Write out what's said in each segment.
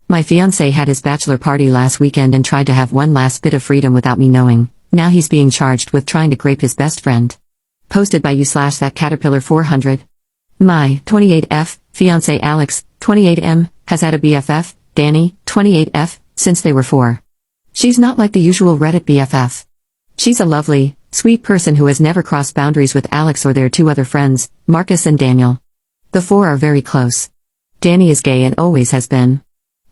My fiance had his bachelor party last weekend and tried to have one last bit of freedom without me knowing. Now he's being charged with trying to grape his best friend. Posted by you/thatcaterpillar400. My 28F fiance Alex, 28M, has had a BFF, Danny, 28F, since they were 4. She's not like the usual Reddit BFF. She's a lovely, sweet person who has never crossed boundaries with Alex or their 2 other friends, Marcus and Daniel. The 4 are very close. Danny is gay and always has been.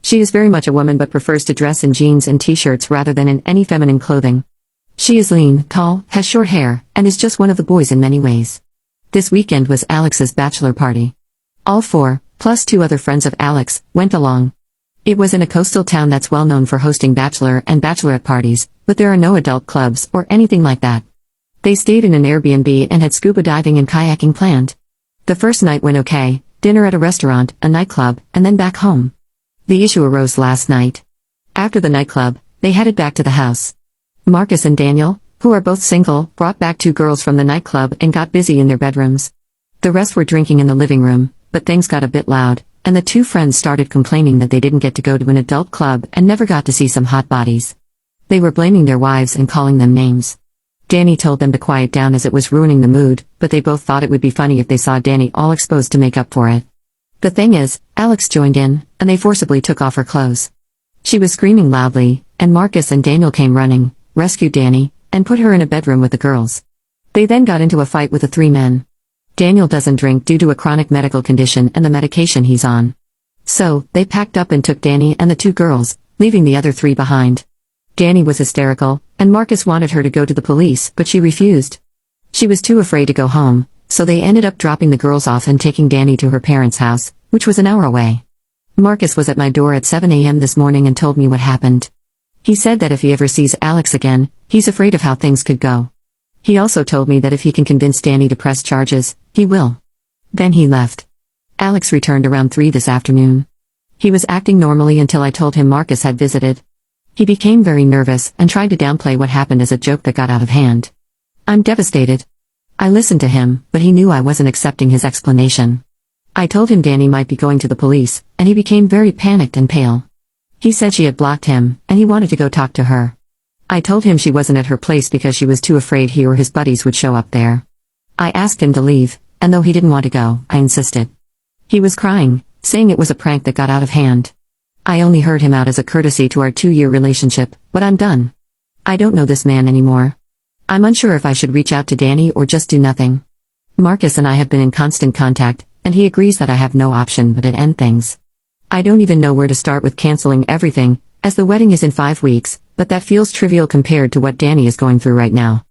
She is very much a woman but prefers to dress in jeans and t-shirts rather than in any feminine clothing. She is lean, tall, has short hair, and is just one of the boys in many ways. This weekend was Alex's bachelor party. All 4, plus 2 other friends of Alex, went along. It was in a coastal town that's well known for hosting bachelor and bachelorette parties, but there are no adult clubs or anything like that. They stayed in an Airbnb and had scuba diving and kayaking planned. The first night went okay, dinner at a restaurant, a nightclub, and then back home. The issue arose last night. After the nightclub, they headed back to the house. Marcus and Daniel, who are both single, brought back 2 girls from the nightclub and got busy in their bedrooms. The rest were drinking in the living room, but things got a bit loud, and the 2 friends started complaining that they didn't get to go to an adult club and never got to see some hot bodies. They were blaming their wives and calling them names. Danny told them to quiet down as it was ruining the mood, but they both thought it would be funny if they saw Danny all exposed to make up for it. The thing is, Alex joined in, and they forcibly took off her clothes. She was screaming loudly, and Marcus and Daniel came running, rescued Danny, and put her in a bedroom with the girls. They then got into a fight with the 3 men. Daniel doesn't drink due to a chronic medical condition and the medication he's on. So, they packed up and took Danny and the 2 girls, leaving the other 3 behind. Danny was hysterical, and Marcus wanted her to go to the police, but she refused. She was too afraid to go home, so they ended up dropping the girls off and taking Danny to her parents' house, which was an hour away. Marcus was at my door at 7 a.m. this morning and told me what happened. He said that if he ever sees Alex again, he's afraid of how things could go. He also told me that if he can convince Danny to press charges, he will. Then he left. Alex returned around 3 this afternoon. He was acting normally until I told him Marcus had visited. He became very nervous and tried to downplay what happened as a joke that got out of hand. I'm devastated. I listened to him, but he knew I wasn't accepting his explanation. I told him Danny might be going to the police, and he became very panicked and pale. He said she had blocked him, and he wanted to go talk to her. I told him she wasn't at her place because she was too afraid he or his buddies would show up there. I asked him to leave, and though he didn't want to go, I insisted. He was crying, saying it was a prank that got out of hand. I only heard him out as a courtesy to our 2-year relationship, but I'm done. I don't know this man anymore. I'm unsure if I should reach out to Danny or just do nothing. Marcus and I have been in constant contact, and he agrees that I have no option but to end things. I don't even know where to start with canceling everything, as the wedding is in 5 weeks, but that feels trivial compared to what Danny is going through right now.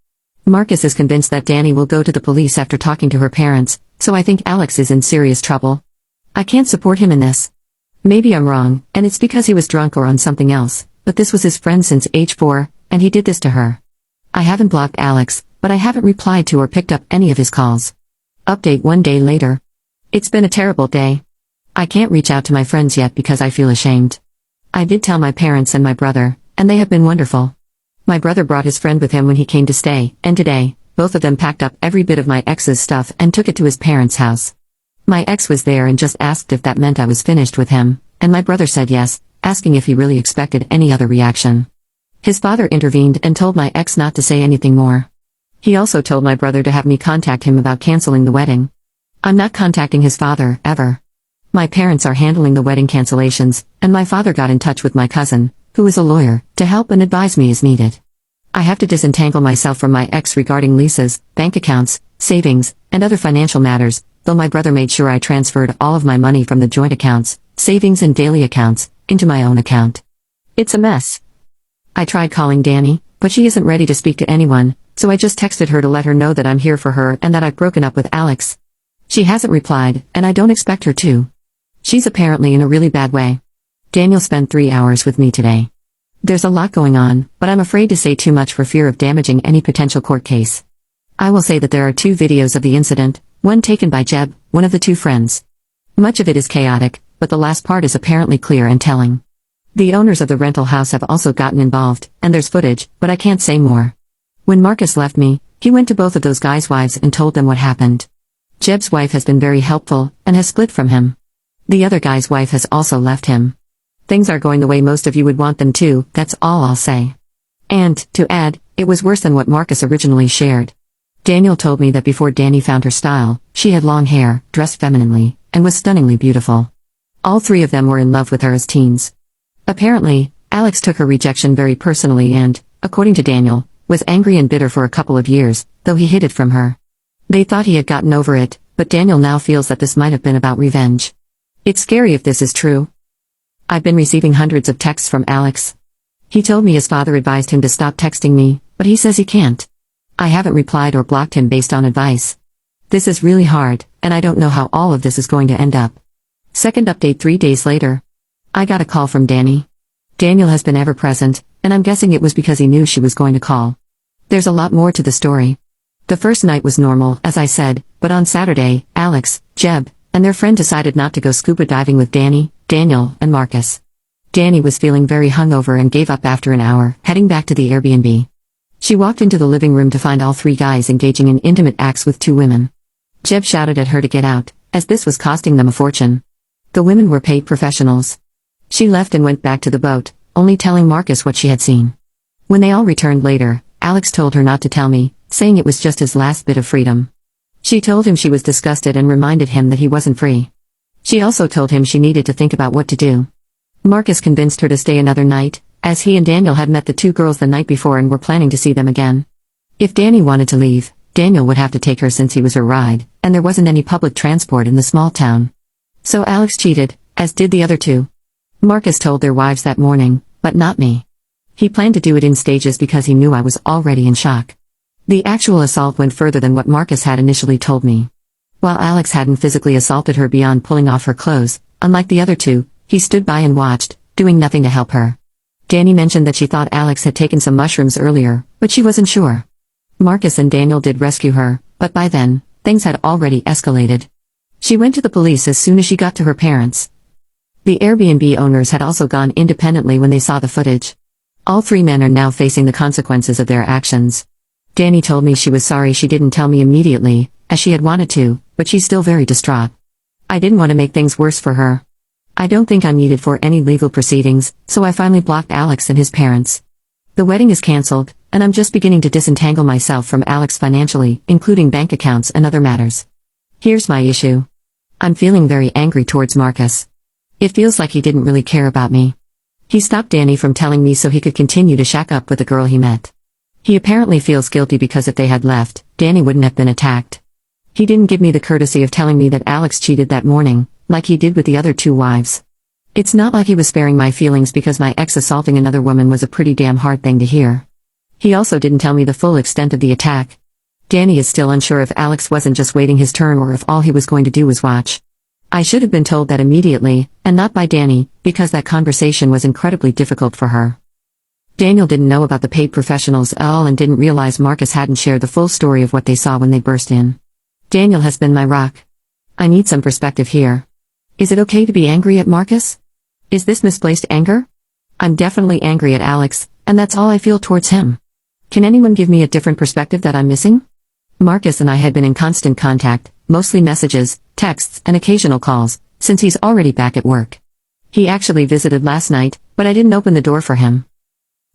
Marcus is convinced that Danny will go to the police after talking to her parents, so I think Alex is in serious trouble. I can't support him in this. Maybe I'm wrong, and it's because he was drunk or on something else, but this was his friend since age 4, and he did this to her. I haven't blocked Alex, but I haven't replied to or picked up any of his calls. Update 1 day later. It's been a terrible day. I can't reach out to my friends yet because I feel ashamed. I did tell my parents and my brother, and they have been wonderful. My brother brought his friend with him when he came to stay, and today, both of them packed up every bit of my ex's stuff and took it to his parents' house. My ex was there and just asked if that meant I was finished with him, and my brother said yes, asking if he really expected any other reaction. His father intervened and told my ex not to say anything more. He also told my brother to have me contact him about canceling the wedding. I'm not contacting his father, ever. My parents are handling the wedding cancellations, and my father got in touch with my cousin, who is a lawyer, to help and advise me as needed. I have to disentangle myself from my ex regarding leases, bank accounts, savings, and other financial matters, though my brother made sure I transferred all of my money from the joint accounts, savings and daily accounts, into my own account. It's a mess. I tried calling Danny, but she isn't ready to speak to anyone, so I just texted her to let her know that I'm here for her and that I've broken up with Alex. She hasn't replied, and I don't expect her to. She's apparently in a really bad way. Daniel spent 3 hours with me today. There's a lot going on, but I'm afraid to say too much for fear of damaging any potential court case. I will say that there are 2 videos of the incident, one taken by Jeb, one of the 2 friends. Much of it is chaotic, but the last part is apparently clear and telling. The owners of the rental house have also gotten involved, and there's footage, but I can't say more. When Marcus left me, he went to both of those guys' wives and told them what happened. Jeb's wife has been very helpful, and has split from him. The other guy's wife has also left him. Things are going the way most of you would want them to, that's all I'll say. And, to add, it was worse than what Marcus originally shared. Daniel told me that before Danny found her style, she had long hair, dressed femininely, and was stunningly beautiful. All three of them were in love with her as teens. Apparently, Alex took her rejection very personally and, according to Daniel, was angry and bitter for a couple of years, though he hid it from her. They thought he had gotten over it, but Daniel now feels that this might have been about revenge. It's scary if this is true. I've been receiving hundreds of texts from Alex. He told me his father advised him to stop texting me, but he says he can't. I haven't replied or blocked him based on advice. This is really hard, and I don't know how all of this is going to end up. Second update 3 days later. I got a call from Danny. Daniel has been ever present, and I'm guessing it was because he knew she was going to call. There's a lot more to the story. The first night was normal, as I said, but on Saturday, Alex, Jeb, and their friend decided not to go scuba diving with Danny, Daniel, and Marcus. Danny was feeling very hungover and gave up after an hour, heading back to the Airbnb. She walked into the living room to find all three guys engaging in intimate acts with two women. Jeb shouted at her to get out, as this was costing them a fortune. The women were paid professionals. She left and went back to the boat, only telling Marcus what she had seen. When they all returned later, Alex told her not to tell me, saying it was just his last bit of freedom. She told him she was disgusted and reminded him that he wasn't free. She also told him she needed to think about what to do. Marcus convinced her to stay another night, as he and Daniel had met the two girls the night before and were planning to see them again. If Danny wanted to leave, Daniel would have to take her since he was her ride, and there wasn't any public transport in the small town. So Alex cheated, as did the other two. Marcus told their wives that morning, but not me. He planned to do it in stages because he knew I was already in shock. The actual assault went further than what Marcus had initially told me. While Alex hadn't physically assaulted her beyond pulling off her clothes, unlike the other two, he stood by and watched, doing nothing to help her. Danny mentioned that she thought Alex had taken some mushrooms earlier, but she wasn't sure. Marcus and Daniel did rescue her, but by then, things had already escalated. She went to the police as soon as she got to her parents'. The Airbnb owners had also gone independently when they saw the footage. All three men are now facing the consequences of their actions. Danny told me she was sorry she didn't tell me immediately, as she had wanted to, but she's still very distraught. I didn't want to make things worse for her. I don't think I'm needed for any legal proceedings, so I finally blocked Alex and his parents. The wedding is cancelled, and I'm just beginning to disentangle myself from Alex financially, including bank accounts and other matters. Here's my issue. I'm feeling very angry towards Marcus. It feels like he didn't really care about me. He stopped Danny from telling me so he could continue to shack up with the girl he met. He apparently feels guilty because if they had left, Danny wouldn't have been attacked. He didn't give me the courtesy of telling me that Alex cheated that morning, like he did with the other two wives. It's not like he was sparing my feelings because my ex assaulting another woman was a pretty damn hard thing to hear. He also didn't tell me the full extent of the attack. Danny is still unsure if Alex wasn't just waiting his turn or if all he was going to do was watch. I should have been told that immediately, and not by Danny, because that conversation was incredibly difficult for her. Daniel didn't know about the paid professionals at all and didn't realize Marcus hadn't shared the full story of what they saw when they burst in. Daniel has been my rock. I need some perspective here. Is it okay to be angry at Marcus? Is this misplaced anger? I'm definitely angry at Alex, and that's all I feel towards him. Can anyone give me a different perspective that I'm missing? Marcus and I had been in constant contact, mostly messages, texts, and occasional calls, since he's already back at work. He actually visited last night, but I didn't open the door for him.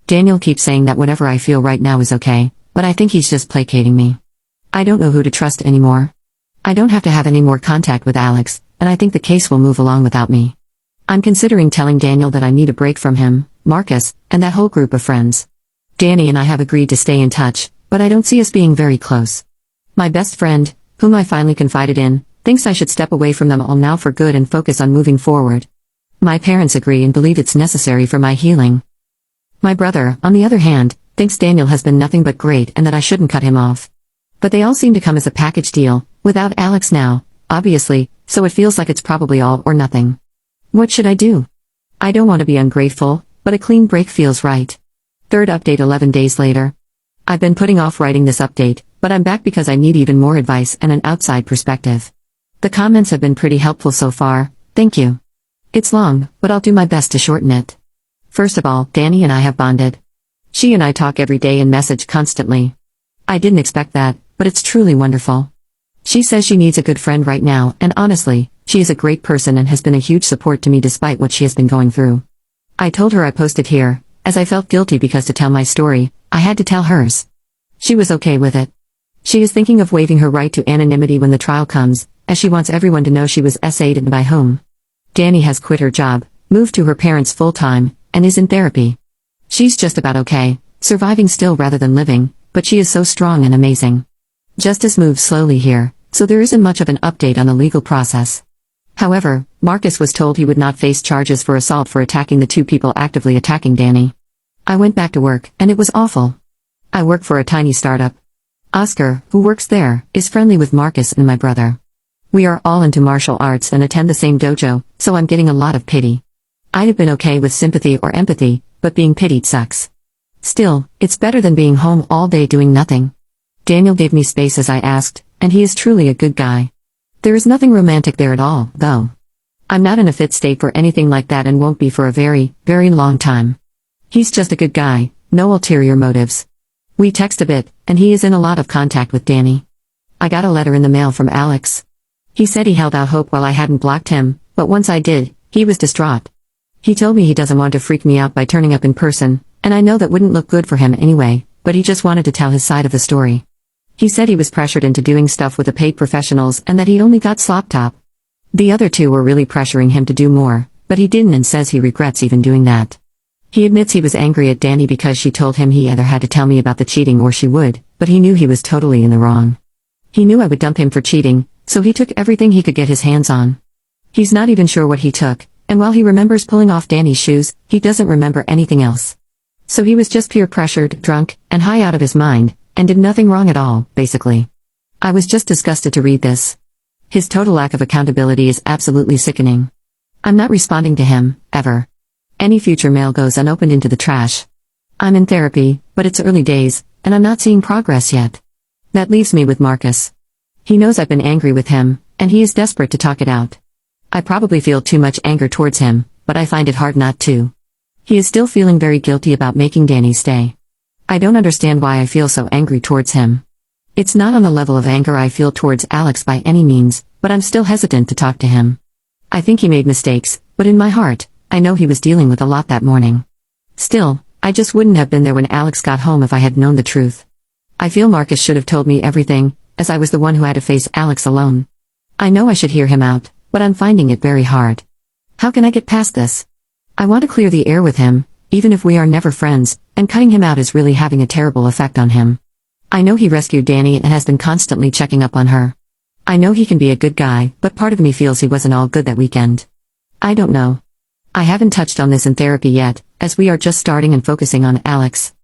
Daniel keeps saying that whatever I feel right now is okay, but I think he's just placating me. I don't know who to trust anymore. I don't have to have any more contact with Alex, and I think the case will move along without me. I'm considering telling Daniel that I need a break from him, Marcus, and that whole group of friends. Danny and I have agreed to stay in touch, but I don't see us being very close. My best friend, whom I finally confided in, thinks I should step away from them all now for good and focus on moving forward. My parents agree and believe it's necessary for my healing. My brother, on the other hand, thinks Daniel has been nothing but great and that I shouldn't cut him off. But they all seem to come as a package deal, without Alex now, obviously, so it feels like it's probably all or nothing. What should I do? I don't want to be ungrateful, but a clean break feels right. Third update 11 days later. I've been putting off writing this update, but I'm back because I need even more advice and an outside perspective. The comments have been pretty helpful so far, thank you. It's long, but I'll do my best to shorten it. First of all, Danny and I have bonded. She and I talk every day and message constantly. I didn't expect that, but it's truly wonderful. She says she needs a good friend right now, and honestly, she is a great person and has been a huge support to me despite what she has been going through. I told her I posted here, as I felt guilty because to tell my story, I had to tell hers. She was okay with it. She is thinking of waiving her right to anonymity when the trial comes, as she wants everyone to know she was SA'd and by whom. Danny has quit her job, moved to her parents full-time, and is in therapy. She's just about okay, surviving still rather than living, but she is so strong and amazing. Justice moves slowly here, so there isn't much of an update on the legal process. However, Marcus was told he would not face charges for assault for attacking the two people actively attacking Danny. I went back to work, and it was awful. I work for a tiny startup. Oscar, who works there, is friendly with Marcus and my brother. We are all into martial arts and attend the same dojo, so I'm getting a lot of pity. I'd have been okay with sympathy or empathy, but being pitied sucks. Still, it's better than being home all day doing nothing. Daniel gave me space as I asked, and he is truly a good guy. There is nothing romantic there at all, though. I'm not in a fit state for anything like that and won't be for a very, very long time. He's just a good guy, no ulterior motives. We text a bit, and he is in a lot of contact with Danny. I got a letter in the mail from Alex. He said he held out hope while I hadn't blocked him, but once I did, he was distraught. He told me he doesn't want to freak me out by turning up in person, and I know that wouldn't look good for him anyway, but he just wanted to tell his side of the story. He said he was pressured into doing stuff with the paid professionals and that he only got slop top. The other two were really pressuring him to do more, but he didn't and says he regrets even doing that. He admits he was angry at Danny because she told him he either had to tell me about the cheating or she would, but he knew he was totally in the wrong. He knew I would dump him for cheating, so he took everything he could get his hands on. He's not even sure what he took, and while he remembers pulling off Danny's shoes, he doesn't remember anything else. So he was just peer pressured, drunk, and high out of his mind, and did nothing wrong at all, basically. I was just disgusted to read this. His total lack of accountability is absolutely sickening. I'm not responding to him, ever. Any future mail goes unopened into the trash. I'm in therapy, but it's early days, and I'm not seeing progress yet. That leaves me with Marcus. He knows I've been angry with him, and he is desperate to talk it out. I probably feel too much anger towards him, but I find it hard not to. He is still feeling very guilty about making Danny stay. I don't understand why I feel so angry towards him. It's not on the level of anger I feel towards Alex by any means, but I'm still hesitant to talk to him. I think he made mistakes, but in my heart, I know he was dealing with a lot that morning. Still, I just wouldn't have been there when Alex got home if I had known the truth. I feel Marcus should have told me everything, as I was the one who had to face Alex alone. I know I should hear him out, but I'm finding it very hard. How can I get past this? I want to clear the air with him, even if we are never friends, and cutting him out is really having a terrible effect on him. I know he rescued Danny and has been constantly checking up on her. I know he can be a good guy, but part of me feels he wasn't all good that weekend. I don't know. I haven't touched on this in therapy yet, as we are just starting and focusing on Alex.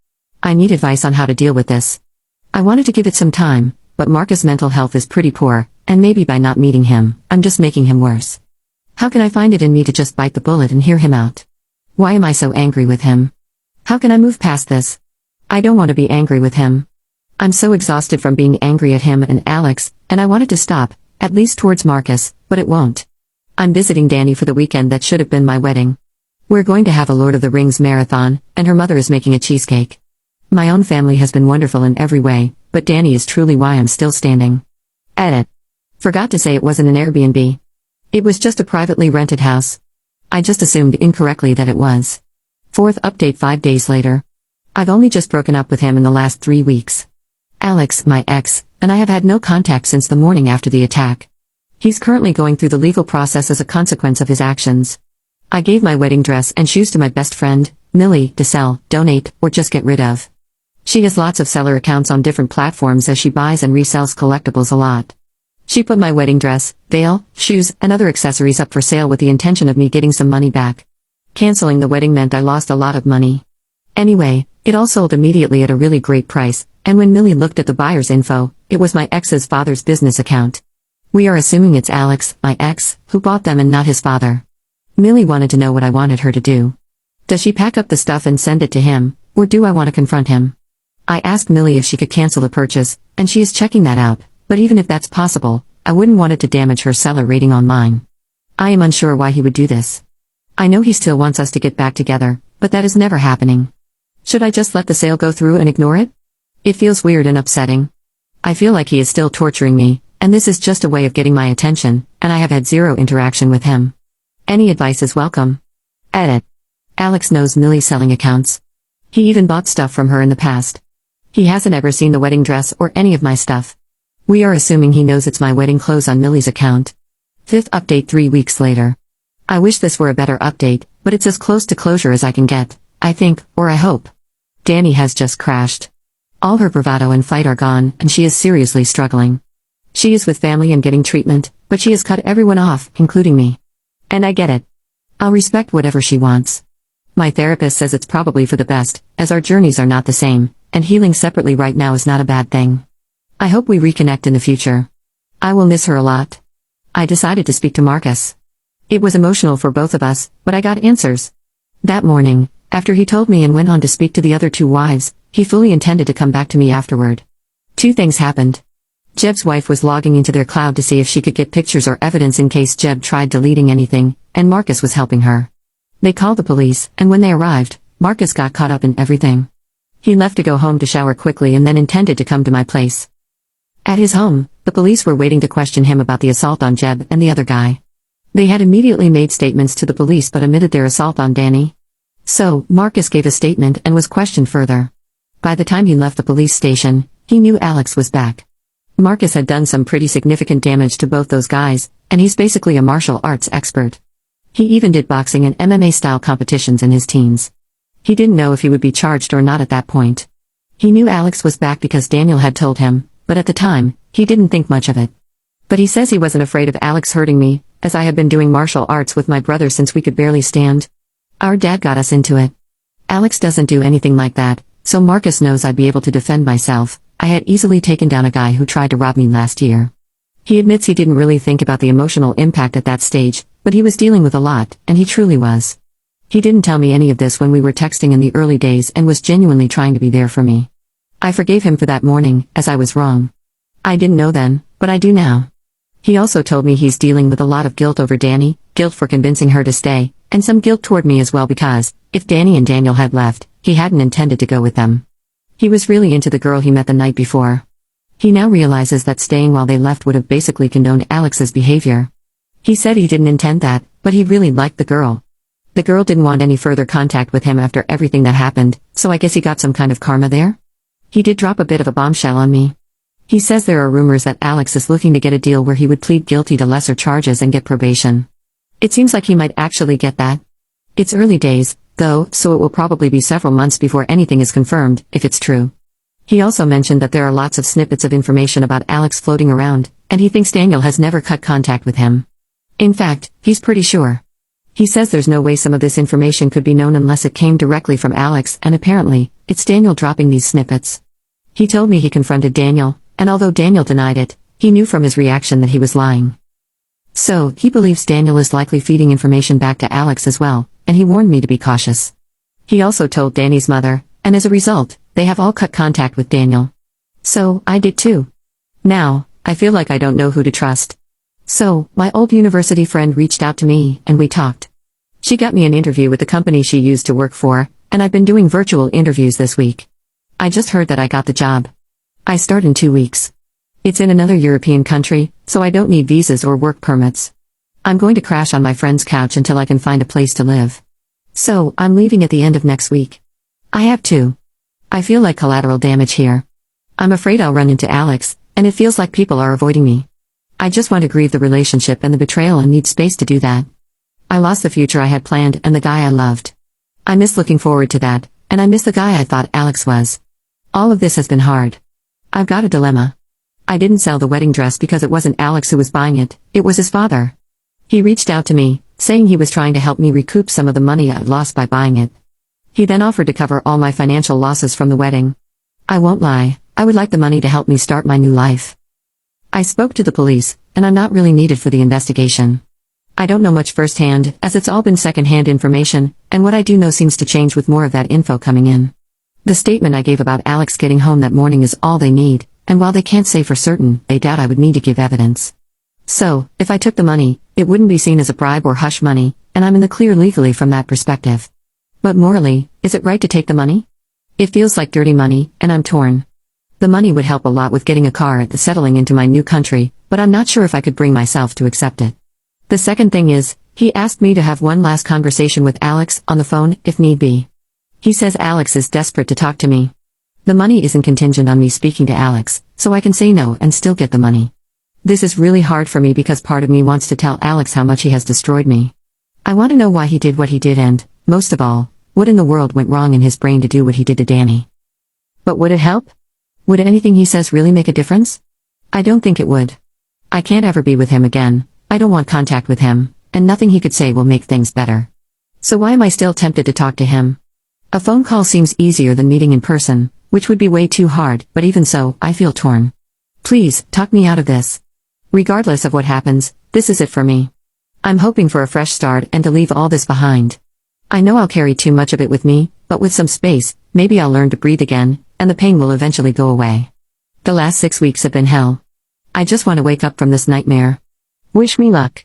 I need advice on how to deal with this. I wanted to give it some time, but Marcus' mental health is pretty poor, and maybe by not meeting him, I'm just making him worse. How can I find it in me to just bite the bullet and hear him out? Why am I so angry with him? How can I move past this? I don't want to be angry with him. I'm so exhausted from being angry at him and Alex, and I wanted to stop, at least towards Marcus, but it won't. I'm visiting Danny for the weekend that should have been my wedding. We're going to have a Lord of the Rings marathon, and her mother is making a cheesecake. My own family has been wonderful in every way, but Danny is truly why I'm still standing. Edit. Forgot to say it wasn't an Airbnb. It was just a privately rented house. I just assumed incorrectly that it was. Fourth update 5 days later. I've only just broken up with him in the last 3 weeks. Alex, my ex, and I have had no contact since the morning after the attack. He's currently going through the legal process as a consequence of his actions. I gave my wedding dress and shoes to my best friend, Millie, to sell, donate, or just get rid of. She has lots of seller accounts on different platforms as she buys and resells collectibles a lot. She put my wedding dress, veil, shoes, and other accessories up for sale with the intention of me getting some money back. Canceling the wedding meant I lost a lot of money. Anyway, it all sold immediately at a really great price, and when Millie looked at the buyer's info, it was my ex's father's business account. We are assuming it's Alex, my ex, who bought them and not his father. Millie wanted to know what I wanted her to do. Does she pack up the stuff and send it to him, or do I want to confront him? I asked Millie if she could cancel the purchase, and she is checking that out, but even if that's possible, I wouldn't want it to damage her seller rating online. I am unsure why he would do this. I know he still wants us to get back together, but that is never happening. Should I just let the sale go through and ignore it? It feels weird and upsetting. I feel like he is still torturing me, and this is just a way of getting my attention, and I have had zero interaction with him. Any advice is welcome. Edit. Alex knows Millie's selling accounts. He even bought stuff from her in the past. He hasn't ever seen the wedding dress or any of my stuff. We are assuming he knows it's my wedding clothes on Millie's account. Fifth update 3 weeks later. I wish this were a better update, but it's as close to closure as I can get, I think, or I hope. Dani has just crashed. All her bravado and fight are gone, and she is seriously struggling. She is with family and getting treatment, but she has cut everyone off, including me. And I get it. I'll respect whatever she wants. My therapist says it's probably for the best, as our journeys are not the same, and healing separately right now is not a bad thing. I hope we reconnect in the future. I will miss her a lot. I decided to speak to Marcus. It was emotional for both of us, but I got answers. That morning, after he told me and went on to speak to the other 2 wives, he fully intended to come back to me afterward. 2 things happened. Jeb's wife was logging into their cloud to see if she could get pictures or evidence in case Jeb tried deleting anything, and Marcus was helping her. They called the police, and when they arrived, Marcus got caught up in everything. He left to go home to shower quickly and then intended to come to my place. At his home, the police were waiting to question him about the assault on Jeb and the other guy. They had immediately made statements to the police but omitted their assault on Dani. So, Marcus gave a statement and was questioned further. By the time he left the police station, he knew Alex was back. Marcus had done some pretty significant damage to both those guys, and he's basically a martial arts expert. He even did boxing and MMA-style competitions in his teens. He didn't know if he would be charged or not at that point. He knew Alex was back because Daniel had told him, but at the time, he didn't think much of it. But he says he wasn't afraid of Alex hurting me, as I have been doing martial arts with my brother since we could barely stand. Our dad got us into it. Alex doesn't do anything like that, so Marcus knows I'd be able to defend myself. I had easily taken down a guy who tried to rob me last year. He admits he didn't really think about the emotional impact at that stage, but he was dealing with a lot, and he truly was. He didn't tell me any of this when we were texting in the early days and was genuinely trying to be there for me. I forgave him for that morning, as I was wrong. I didn't know then, but I do now. He also told me he's dealing with a lot of guilt over Dani, guilt for convincing her to stay, and some guilt toward me as well because, if Dani and Daniel had left, he hadn't intended to go with them. He was really into the girl he met the night before. He now realizes that staying while they left would have basically condoned Alex's behavior. He said he didn't intend that, but he really liked the girl. The girl didn't want any further contact with him after everything that happened, so I guess he got some kind of karma there? He did drop a bit of a bombshell on me. He says there are rumors that Alex is looking to get a deal where he would plead guilty to lesser charges and get probation. It seems like he might actually get that. It's early days, though, so it will probably be several months before anything is confirmed, if it's true. He also mentioned that there are lots of snippets of information about Alex floating around, and he thinks Daniel has never cut contact with him. In fact, he's pretty sure. He says there's no way some of this information could be known unless it came directly from Alex, and apparently, it's Daniel dropping these snippets. He told me he confronted Daniel, and although Daniel denied it, he knew from his reaction that he was lying. So, he believes Daniel is likely feeding information back to Alex as well, and he warned me to be cautious. He also told Dani's mother, and as a result, they have all cut contact with Daniel. So, I did too. Now, I feel like I don't know who to trust. So, my old university friend reached out to me, and we talked. She got me an interview with the company she used to work for, and I've been doing virtual interviews this week. I just heard that I got the job. I start in 2 weeks. It's in another European country, so I don't need visas or work permits. I'm going to crash on my friend's couch until I can find a place to live. So, I'm leaving at the end of next week. I have to. I feel like collateral damage here. I'm afraid I'll run into Alex, and it feels like people are avoiding me. I just want to grieve the relationship and the betrayal and need space to do that. I lost the future I had planned and the guy I loved. I miss looking forward to that, and I miss the guy I thought Alex was. All of this has been hard. I've got a dilemma. I didn't sell the wedding dress because it wasn't Alex who was buying it, it was his father. He reached out to me, saying he was trying to help me recoup some of the money I'd lost by buying it. He then offered to cover all my financial losses from the wedding. I won't lie, I would like the money to help me start my new life. I spoke to the police, and I'm not really needed for the investigation. I don't know much firsthand, as it's all been second-hand information, and what I do know seems to change with more of that info coming in. The statement I gave about Alex getting home that morning is all they need, and while they can't say for certain, they doubt I would need to give evidence. So, if I took the money, it wouldn't be seen as a bribe or hush money, and I'm in the clear legally from that perspective. But morally, is it right to take the money? It feels like dirty money, and I'm torn. The money would help a lot with getting a car and settling into my new country, but I'm not sure if I could bring myself to accept it. The second thing is, He asked me to have one last conversation with Alex on the phone, if need be. He says Alex is desperate to talk to me. The money isn't contingent on me speaking to Alex, so I can say no and still get the money. This is really hard for me because part of me wants to tell Alex how much he has destroyed me. I want to know why he did what he did and, most of all, what in the world went wrong in his brain to do what he did to Danny. But would it help? Would anything he says really make a difference? I don't think it would. I can't ever be with him again, I don't want contact with him, and nothing he could say will make things better. So why am I still tempted to talk to him? A phone call seems easier than meeting in person, which would be way too hard, but even so, I feel torn. Please, talk me out of this. Regardless of what happens, this is it for me. I'm hoping for a fresh start and to leave all this behind. I know I'll carry too much of it with me, but with some space, maybe I'll learn to breathe again, and the pain will eventually go away. The last 6 weeks have been hell. I just want to wake up from this nightmare. Wish me luck.